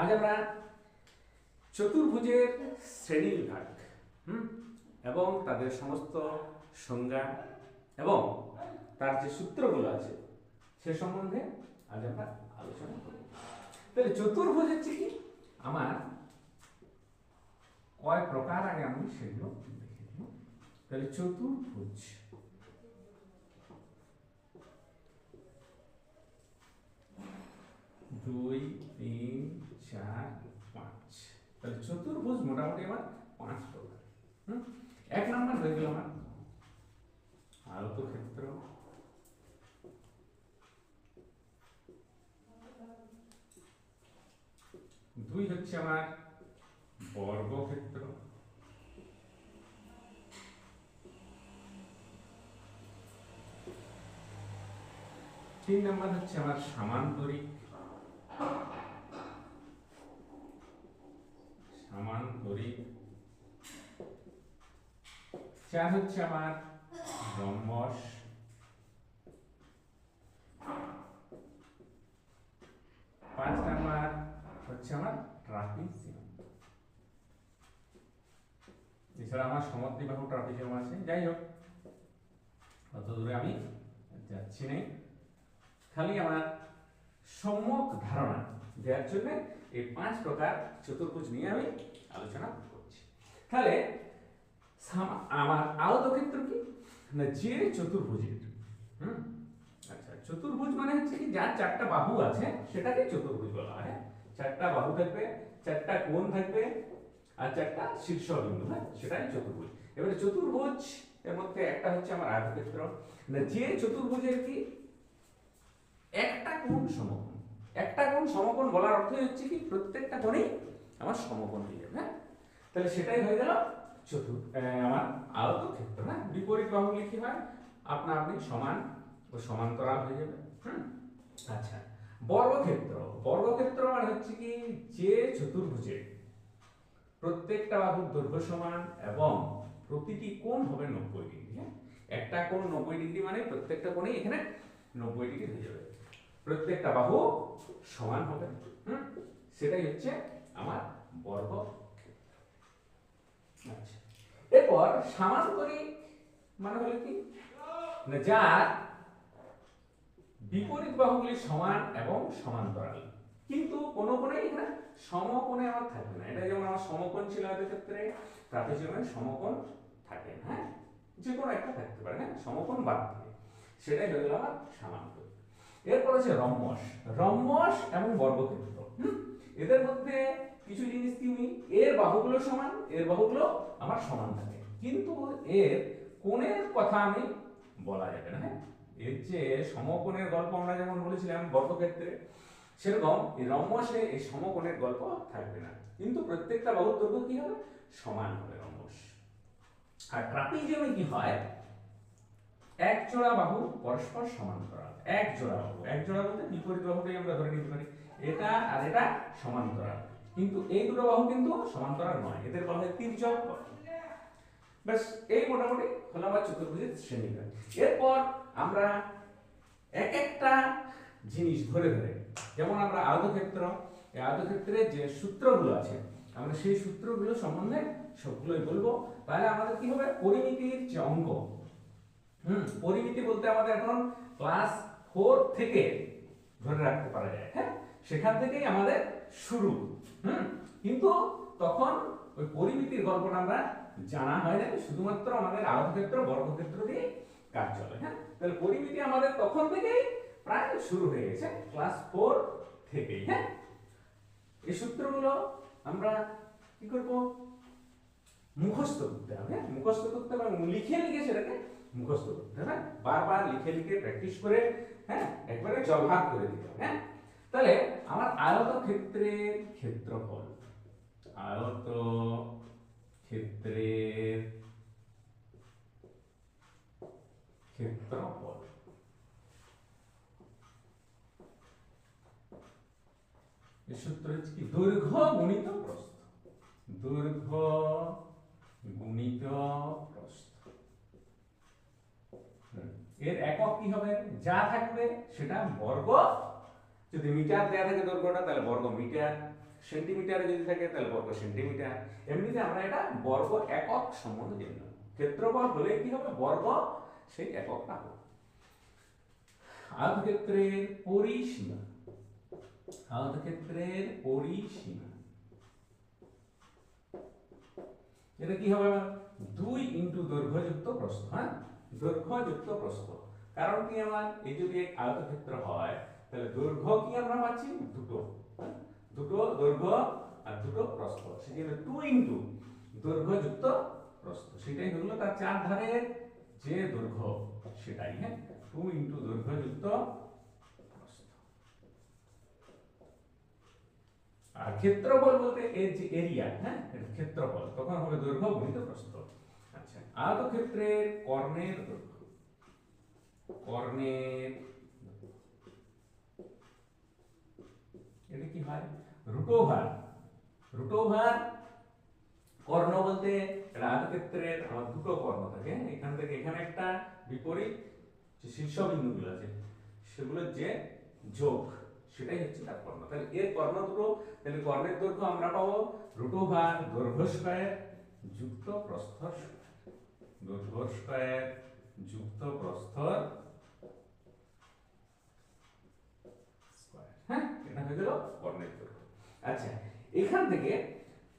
আজ আমরা চতুর্ভুজের শ্রেণীবিভাগ এবং তাদের সমস্ত সংজ্ঞা এবং তার যে সূত্রগুলো আছে সে সম্বন্ধে আজ আমরা আলোচনা করব। তাহলে চতুর্ভুজ হচ্ছে কি আমার কয় প্রকার, আগে আমি সেগুলো দেখে নিব। তাহলে চতুর্ভুজ দুই, তিন, চার, পাঁচ। তাহলে চতুর্ভুজ মোটামুটি আমার 5 প্রকার। এক নম্বর হয়ে গেল আমার আয়তক্ষেত্র, দুই হচ্ছে আমার বর্গক্ষেত্র, তিন নম্বর হচ্ছে আমার সামান্তরিক, চার হচ্ছে আমার রম্বস, পাঁচ নাম্বার হচ্ছে আমার ট্রাপিজিয়াম। এছাড়া আমার সমদ্বিবাহু ট্রাপিজিয়াম আছে। যাই হোক, অত দূরে আমি যাচ্ছি নাই, খালি আমার সম্যক ধারণা দেওয়ার জন্য এই 5 প্রকার চতুর্ভুজ নিয়ে আমি আলোচনা করছি। তাহলে আমার আয়তক্ষেত্র কি না, যে চতুর্ভুজের আচ্ছা, চতুর্ভুজ মানে হচ্ছে কি যার 4টা বাহু আছে সেটাকে চতুর্ভুজ বলা হয়। 4টা বাহু থাকবে, 4টা কোণ থাকবে আর 4টা শীর্ষবিন্দু, সেটাই চতুর্ভুজ। এবারে চতুর্ভুজ এর মধ্যে একটা হচ্ছে আমার আয়তক্ষেত্র, না যে চতুর্ভুজের কি একটা কোণ সমকোণ। একটা কোণ সমকোণ বলার অর্থ হচ্ছে কি প্রত্যেকটা কোণেই আমার সমকোণ হয়ে যাবে। তাহলে সেটাই হয়ে গেল আমার আয়তক্ষেত্র। বিপরীত বাহুগুলি কি হয়, আপনা আপনি সমান ও সমান্তরাল হয়ে যাবে। আচ্ছা, বর্গক্ষেত্র, বর্গক্ষেত্র মানে হচ্ছে কি যে চতুর্ভুজের প্রত্যেকটা বাহুর দৈর্ঘ্য সমান এবং প্রতিটি কোণ হবে 90 ডিগ্রি। একটা কোণ 90 ডিগ্রি মানে প্রত্যেকটা কোণেই এখানে 90 ডিগ্রি হয়ে যাবে, প্রত্যেকটা বাহু সমান হবে। সেটাই হচ্ছে আমার বর্গক্ষেত্র। আচ্ছা, এরপর সামান্তরিক মানে হলো কি না যার বিপরীত বাহুগুলি সমান এবং সমান্তরাল, কিন্তু কোনো কোণেই এখানে সমকোণে আমার থাকবে না। এটা যেমন আমার সমকোণ ছিল আয়তক্ষেত্রে, ট্রাপিজিয়ামে সমকোণ থাকে না, যে কোনো একটা থাকতে পারে, সমকোণ বাদ দিয়ে, সেটাই হয়ে গেল আমার সামান্তরিক। এরপর আছে রম্বস, রম্বস এবং বর্গক্ষেত্র। এদের মধ্যে কিছু জিনিস কি, এর বাহুগুলো সমান, এর বাহুগুলো আমার সমান থাকে, কিন্তু এর কোণের কথা আমি বলা যাবে না। এর যে সমকোণের গল্প আমরা যেমন বলেছিলাম বর্গক্ষেত্রে, সেরকম এই রম্বসে এই সমকোণের গল্প থাকবে না, কিন্তু প্রত্যেকটা বাহুর দৈর্ঘ্য কি হবে, সমান হবে রম্বস। আর ট্রাপিজিয়ামে কি হয়, এক জোড়া বাহু পরস্পর সমান্তরাল, এক জোড়া বাহু, এক জোড়া বলতে বিপরীত বাহুটাই আমরা ধরে নিতে পারি, এটা আর এটা সমান্তরাল, কিন্তু এই দুটো বাহু কিন্তু সমান্তরাল নয়, এদের বলা হয় তির্যক বাহু। ব্যাস, এই মোটামুটি হলো আমার চতুর্ভুজের শ্রেণীবিভাগ। এরপর আমরা এক একটা জিনিস ধরে ধরে, যেমন আমরা আয়তক্ষেত্র, এই আয়তক্ষেত্রের যে সূত্রগুলো আছে আমরা সেই সূত্রগুলো সম্বন্ধে সবগুলোই বলবো। তাহলে আমাদের কি হবে, পরিমিতির যে অঙ্ক, পরিমিতি বলতে আমাদের এখন ক্লাস 4 থেকে ধরে রাখতে পারা যায়, সেখান থেকেই আমাদের শুরু। কিন্তু তখন ওই পরিমিতির গল্পটা আমরা জানা হয় না, শুধুমাত্র আমাদের আয়তক্ষেত্র বর্গক্ষেত্র দিয়ে কাজ চলে। তাহলে পরিমিতি আমাদের তখন থেকেই প্রায় শুরু হয়ে গেছে, ক্লাস 4 থেকেই। এই সূত্রগুলো আমরা কি করব, মুখস্থ করতে হবে। মুখস্থ করতে হবে, লিখে লিখে সেটাকে মুখস্থ করতে হবে, বারবার লিখে লিখে প্র্যাকটিস করে একবারে জলভাগ করে দিতে হবে। তাহলে আমার আয়তক্ষেত্রের ক্ষেত্রফল, আয়তক্ষেত্রের ক্ষেত্রফল এই সূত্র হচ্ছে কি দৈর্ঘ্য গুণিত প্রস্থ, দৈর্ঘ্য গুণিত প্রস্থ। এর একক কি হবে, যা থাকবে সেটা বর্গ, যদি মিটার দেয়া থাকে দৈর্ঘ্যটা তাহলে বর্গ মিটার, সেন্টিমিটারে যদি থাকে তাহলে বর্গ সেন্টিমিটার, এমনিতে আমরা এটা বর্গ একক সম্বন্ধে জেনে নেব। ক্ষেত্রফল হলে কি হবে, বর্গ সেই এককটা হবে। আয়তক্ষেত্রের পরিসীমা, আয়তক্ষেত্রের পরিসীমা এটা কি হবে, 2 ইন্টু দৈর্ঘ্যযুক্ত প্রস্থ। হ্যাঁ, দৈর্ঘ্যযুক্ত প্রস্থ, কারণ কি আমার এই যদি এক আয়তক্ষেত্র হয় তাহলে দৈর্ঘ্য কি আমরা পাচ্ছি দুটো, দুটো দৈর্ঘ্য আর দুটো প্রস্থ, সেজন্য 2 ইন্টু দৈর্ঘ্যযুক্ত প্রস্থ, সেটাই হলো তার চার ধারের যে দৈর্ঘ্য সেটাই। হ্যাঁ, 2 ইন্টু দৈর্ঘ্যযুক্ত প্রস্থ। আর ক্ষেত্রফল বলতে এর যে এরিয়া, হ্যাঁ এটা ক্ষেত্রফল, তখন হবে দৈর্ঘ্য গুণিত প্রস্থ। আচ্ছা, আয়তক্ষেত্রের কর্ণের দৈর্ঘ্য, কর্ণের এটা কি হয়, রুট ওভার, রুট ওভার কর্ণ বলতে এটা আয়তক্ষেত্রের আমার দুটো কর্ণ থাকে, এখান থেকে এখানে একটা বিপরীত যে শীর্ষবিন্দুগুলো আছে সেগুলোর যে যোগ সেটাই হচ্ছে তার কর্ণ। তাহলে এর কর্ণ দুটো, তাহলে কর্ণের দৈর্ঘ্য আমরা পাবো রুট ওভার দৈর্ঘ্য স্কয়ার যুক্ত প্রস্থ স্কয়ার, দৈর্ঘ্য স্কয়ার যুক্ত প্রস্থ স্কয়ার। হ্যাঁ, এটা হয়ে গেল কর্ণের দৈর্ঘ্য। আচ্ছা, এখান থেকে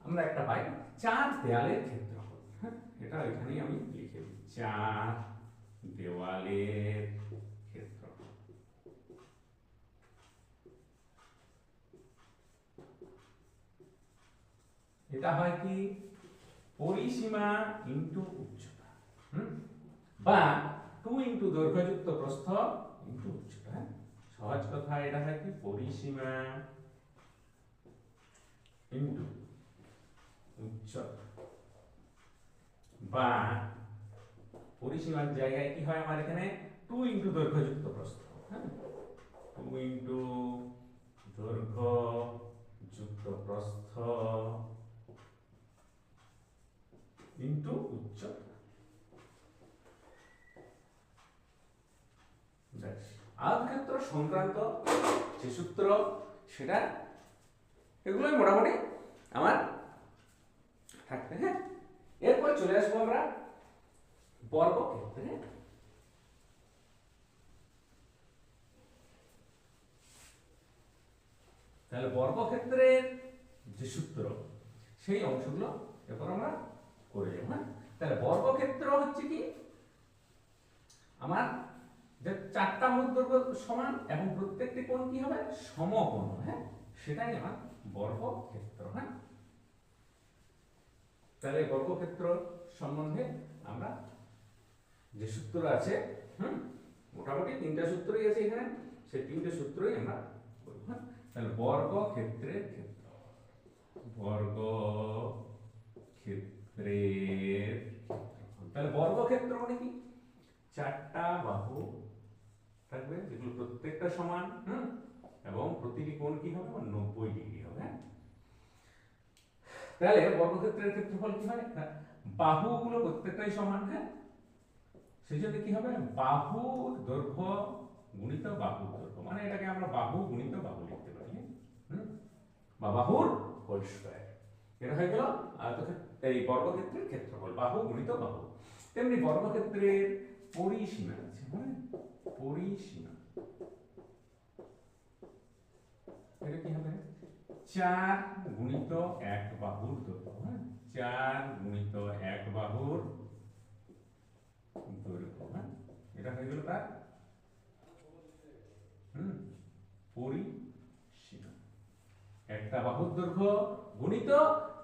আমরা একটা পাই চার দেয়ালের ক্ষেত্রফল। হ্যাঁ, এটা এখানেই আমি লিখে দিই, চার দেওয়ালের ক্ষেত্রফল। এটা হয় কি পরিসীমা ইনটু উচ্চতা, বা 2 ইনটু দৈর্ঘ্যযুক্ত প্রস্থ ইনটু উচ্চতা। হ্যাঁ, সহজ কথা এটা হয় কি পরিসীমা ইনটু উচ্চতা, বা পরিসীমার জায়গায় কি হয় আমার এখানে 2 ইনটু দৈর্ঘ্যযুক্ত প্রস্থ। হ্যাঁ, 2 ইনটু দৈর্ঘ্যযুক্ত প্রস্থ ইনটু উচ্চতা। আয়তক্ষেত্র সংক্রান্ত যে সূত্র সেটা এগুলোই মোটামুটি আমার থাকবে। হ্যাঁ, এরপর চলে আসবো আমরা বর্গক্ষেত্রে। তাহলে বর্গক্ষেত্রের যে সূত্র সেই অংশগুলো এরপর আমরা করে যাবো। হ্যাঁ, তাহলে বর্গক্ষেত্র হচ্ছে কি আমার যে চারটা মূল দৈর্ঘ্য সমান এবং প্রত্যেকটি কোণ কি হবে সমকোণ। হ্যাঁ, সেটাই আমার বর্গক্ষেত্র। হ্যাঁ, তাহলে বর্গক্ষেত্র সম্বন্ধে আমরা যে সূত্র আছে, মোটামুটি তিনটা সূত্রই আছে এখানে, সেই তিনটে সূত্রই আমরা করব। হ্যাঁ, তাহলে বর্গক্ষেত্রের ক্ষেত্র, বর্গক্ষেত্রের তাহলে বর্গক্ষেত্র মানে কি চারটা বাহু থাকবে যেগুলো প্রত্যেকটা সমান, এবং প্রতিটি কোণ কি হবে 90 ডিগ্রি হবে। হ্যাঁ, তাহলে বর্গক্ষেত্রের ক্ষেত্রফল কি হয়, বাহুগুলো প্রত্যেকটাই সমান। হ্যাঁ, সেই জন্য কি হবে বাহু দৈর্ঘ্য গুণিত বাহু দৈর্ঘ্য, মানে এটাকে আমরা বাহু গুণিত বাহু লিখতে পারি, বা বাহুর হোল স্কয়ার। এটা হয়ে গেল এই বর্গক্ষেত্রের ক্ষেত্রফল, বাহু গুণিত বাহু। তেমনি বর্গক্ষেত্রের পরিসীমা আছে, পরিসীমা এটা কি হবে 4 গুণিত 1 বাহুর দৈর্ঘ্য। 4 গুণিত 1 বাহুর দৈর্ঘ্য। এটা হয়ে গেল তার পরিসীমা। একটা বাহুর দৈর্ঘ্য গুণিত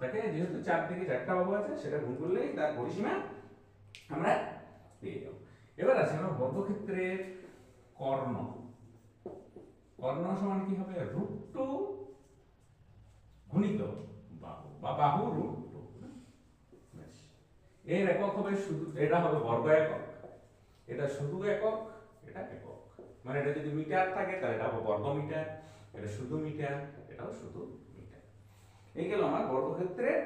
তাকে, যেহেতু 4 থেকে 4টা বাহু আছে সেটা গুণ করলেই তার পরিসীমা আমরা পেয়ে যাব। এবার আছে আমরা বর্গক্ষেত্রের কর্ণ। কর্ণ সমান কি হবে √2 গুণিত বাহু, বা বাহু √2। এর একক হবে শুধু, এটা হবে বর্গ একক, এটা শুধু একক, এটা একক। মানে এটা যদি মিটার থাকে তাহলে এটা হবে বর্গ মিটার, এটা শুধু মিটার, এটাও শুধু মিটার। এই গেল আমার বর্গক্ষেত্রের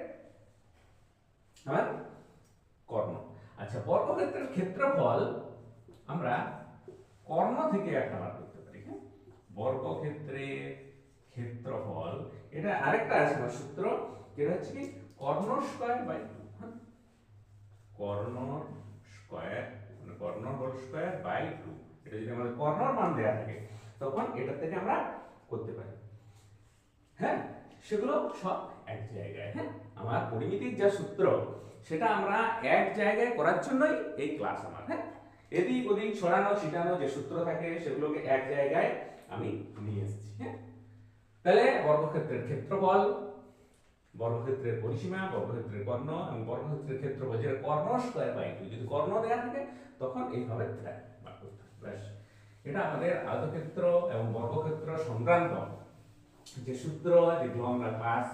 আমার কর্ণ। আচ্ছা, বর্গক্ষেত্রের ক্ষেত্রফল আমরা কর্ণ থেকে একটা বার করতে পারি। হ্যাঁ, বর্গক্ষেত্রের ক্ষেত্রফল এটা আরেকটা আছে আমার সূত্র, যেটা হচ্ছে কি কর্ণ স্কয়ার বাই 2, কর্ণ স্কয়ার মানে কর্ণ হোল স্কয়ার বাই 2। এটা যদি আমাদের কর্ণর মান দেওয়া থাকে তখন এটা থেকে আমরা করতে পারি। হ্যাঁ, সেগুলো সব এক জায়গায়। হ্যাঁ, আমার পরিমিতির যা সূত্র সেটা আমরা এক জায়গায় করার জন্যই এই ক্লাস আমার। হ্যাঁ, এদিক ওদিক ছড়ানো ছিটানো যে সূত্র থাকে সেগুলোকে এক জায়গায় আমি নিয়ে এসেছি। হ্যাঁ, তাহলে বর্গক্ষেত্রের ক্ষেত্রফল, বর্গক্ষেত্রের পরিসীমা, বর্গক্ষেত্রের কর্ণ এবং বর্গক্ষেত্রের ক্ষেত্রফল, যেটা কর্ণ স্কয়ার বাই 2, যদি কর্ণ দেওয়া থাকে তখন এইভাবে বার করতে হবে। ব্যাস, এটা আমাদের আয়তক্ষেত্র এবং বর্গক্ষেত্র সংক্রান্ত যে সূত্র, যেগুলো আমরা ক্লাস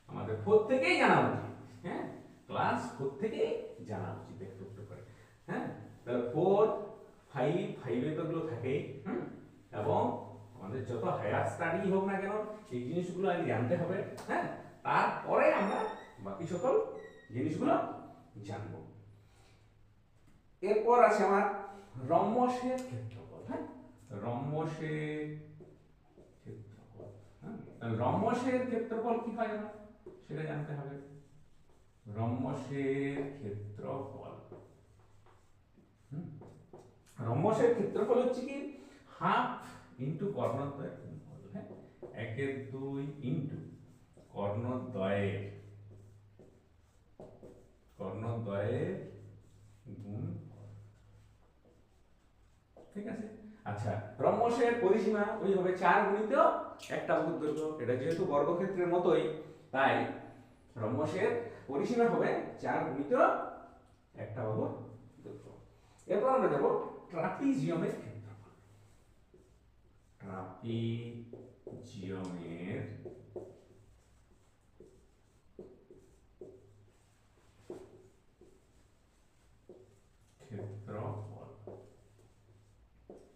আমাদের 4 থেকেই জানা উচিত। হ্যাঁ, ক্লাস 4 থেকেই জানা উচিত একটু একটু করে। হ্যাঁ, তাহলে 4, 5, 5 এ তো এগুলো থাকেই। এবং আমাদের যত হায়ার স্টাডি হোক না কেন এই জিনিসগুলো আগে জানতে হবে। হ্যাঁ, তারপরে আমরা বাকি সকল জিনিসগুলো জানবো। এরপর আছে আমার রম্বসের ক্ষেত্রফল। হ্যাঁ, রম্বসের ক্ষেত্রফল। হ্যাঁ, রম্বসের ক্ষেত্রফল কি হয় আমার সেটা জানতে হবে। রম্বসের ক্ষেত্রফল, রম্বসের ক্ষেত্রফল হচ্ছে কি হাফ ইন্টু কর্ণদ্বয়ের গুণফল। হ্যাঁ, 1/2 ইন্টু কর্ণদ্বয়ের গুণফল। ঠিক আছে। আচ্ছা, রম্বসের পরিসীমা ওইভাবে 4 গুণিত একটা বাহুর দৈর্ঘ্য। এটা যেহেতু বর্গক্ষেত্রের মতোই তাই রম্বসের পরিসীমা হবে 4 গুণিত একটা বাহুর দৈর্ঘ্য। এরপর আমরা যাব ট্রাপিজিয়ামের ক্ষেত্রফল। ট্রাপিজিয়ামের ক্ষেত্রফল।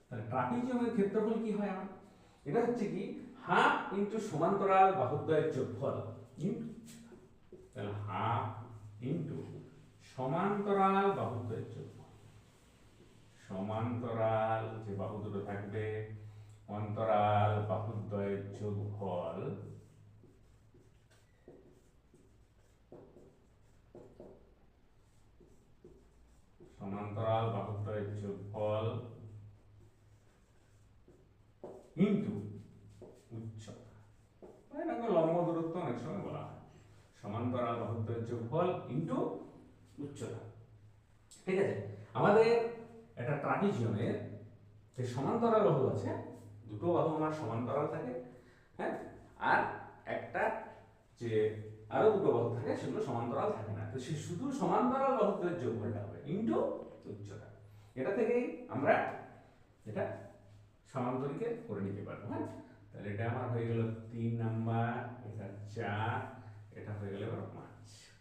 তাহলে ট্রাপিজিয়ামের ক্ষেত্রফল কি হয় আমার? এটা হচ্ছে কি হাফ ইন্টু সমান্তরাল বাহুদ্বয়ের যোগফল ইন্টু, তাহলে হাফ ইন্টু সমান্তরাল বাহুদ্বয়ের যোগফল। সমান্তরাল যে বাহু দুটো থাকবে অন্তরাল বাহুদ্বয়ের যোগফল সমান্তরাল বাহুদ্বয়ের যোগফল ইন্টু উচ্চতা। এটাকে লম্ব দূরত্ব অনেক সময় বলা হয়। সমান্তরাল বাহুদ্বয়ের যোগফল ইন্টু উচ্চতা। ঠিক আছে, আমাদের একটা ট্রাপিজিয়ামের যে সমান্তরাল বাহু আছে, দুটো বাহু আমার সমান্তরাল থাকে। হ্যাঁ, আর একটা যে আরো দুটো বাহু থাকে সেগুলো সমান্তরাল থাকে না। তো সে শুধু সমান্তরাল বাহুদ্বয়ের যোগফলটা হবে ইন্টু উচ্চতা। এটা থেকেই আমরা এটা সমান্তরিকে করে নিতে পারবো। হ্যাঁ, তাহলে এটা আমার হয়ে গেল 3 নাম্বার, এটা 4, এটা হয়ে গেল এবার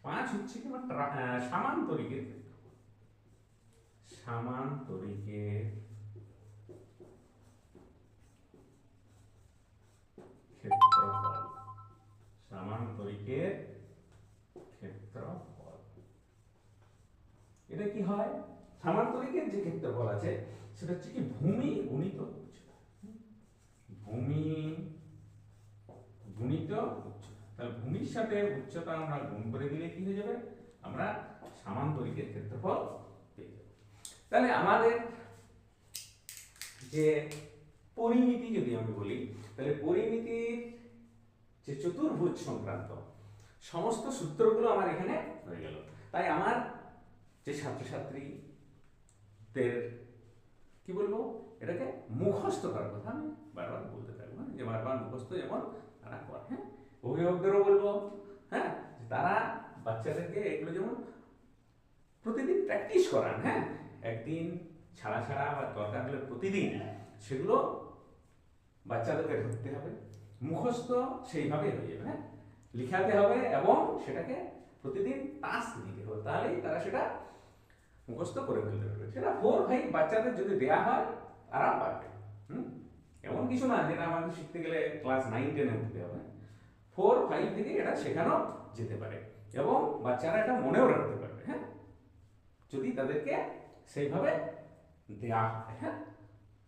5 হচ্ছে কি সামান্তরিকের ক্ষেত্রফল। সামান্তরিকের ক্ষেত্রফল, সামান্তরিকের ক্ষেত্রফল। এটা কি হয়? সামান্তরিকের যে ক্ষেত্রফল আছে সেটা হচ্ছে কি ভূমি গুণিত উচ্চতা। ভূমি গুণিত উচ্চতা। তাহলে ভূমির সাথে উচ্চতা আমরা গুণ করে দিলে কি হয়ে যাবে? আমরা সামান্তরিকের ক্ষেত্রফল পেয়ে যাব। তাহলে আমাদের যে পরিমিতি যদি আমি বলি, তাহলে পরিমিতির যে চতুর্ভুজ সংক্রান্ত সমস্ত সূত্রগুলো আমার এখানে হয়ে গেল। তাই আমার যে ছাত্রছাত্রীদের কি বলবো, এটাকে মুখস্থ করার কথা আমি বারবার বলতে থাকবো, যে বারবার মুখস্থ যেমন তারা করে। হ্যাঁ, অভিভাবকদেরও বলবো, হ্যাঁ, তারা বাচ্চাদেরকে এগুলো যেমন প্রতিদিন প্র্যাকটিস করান। হ্যাঁ, একদিন ছাড়া ছাড়া বা দরকার হলে প্রতিদিন সেগুলো বাচ্চাদেরকে ধরতে হবে, মুখস্থ সেইভাবে হয়ে যাবে। হ্যাঁ, লিখাতে হবে এবং সেটাকে প্রতিদিন টাস্ক দিতে হবে, তাহলেই তারা সেটা মুখস্থ করে ফেলতে পারবে। সেটা 4, 5 বাচ্চাদের যদি দেয়া হয় তারা পারবে। এমন কিছু না যেটা আমাদের শিখতে গেলে ক্লাস 9, 10 এ উঠতে হবে। 4, 5 থেকে এটা শেখানো যেতে পারে এবং বাচ্চারা এটা মনেও রাখতে পারবে। হ্যাঁ, যদি তাদেরকে সেইভাবে দেয়া হয়। হ্যাঁ,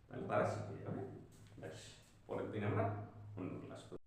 তাহলে তারা শিখে যাবে। ব্যাস, পরের দিন আমরা অন্য ক্লাস করব।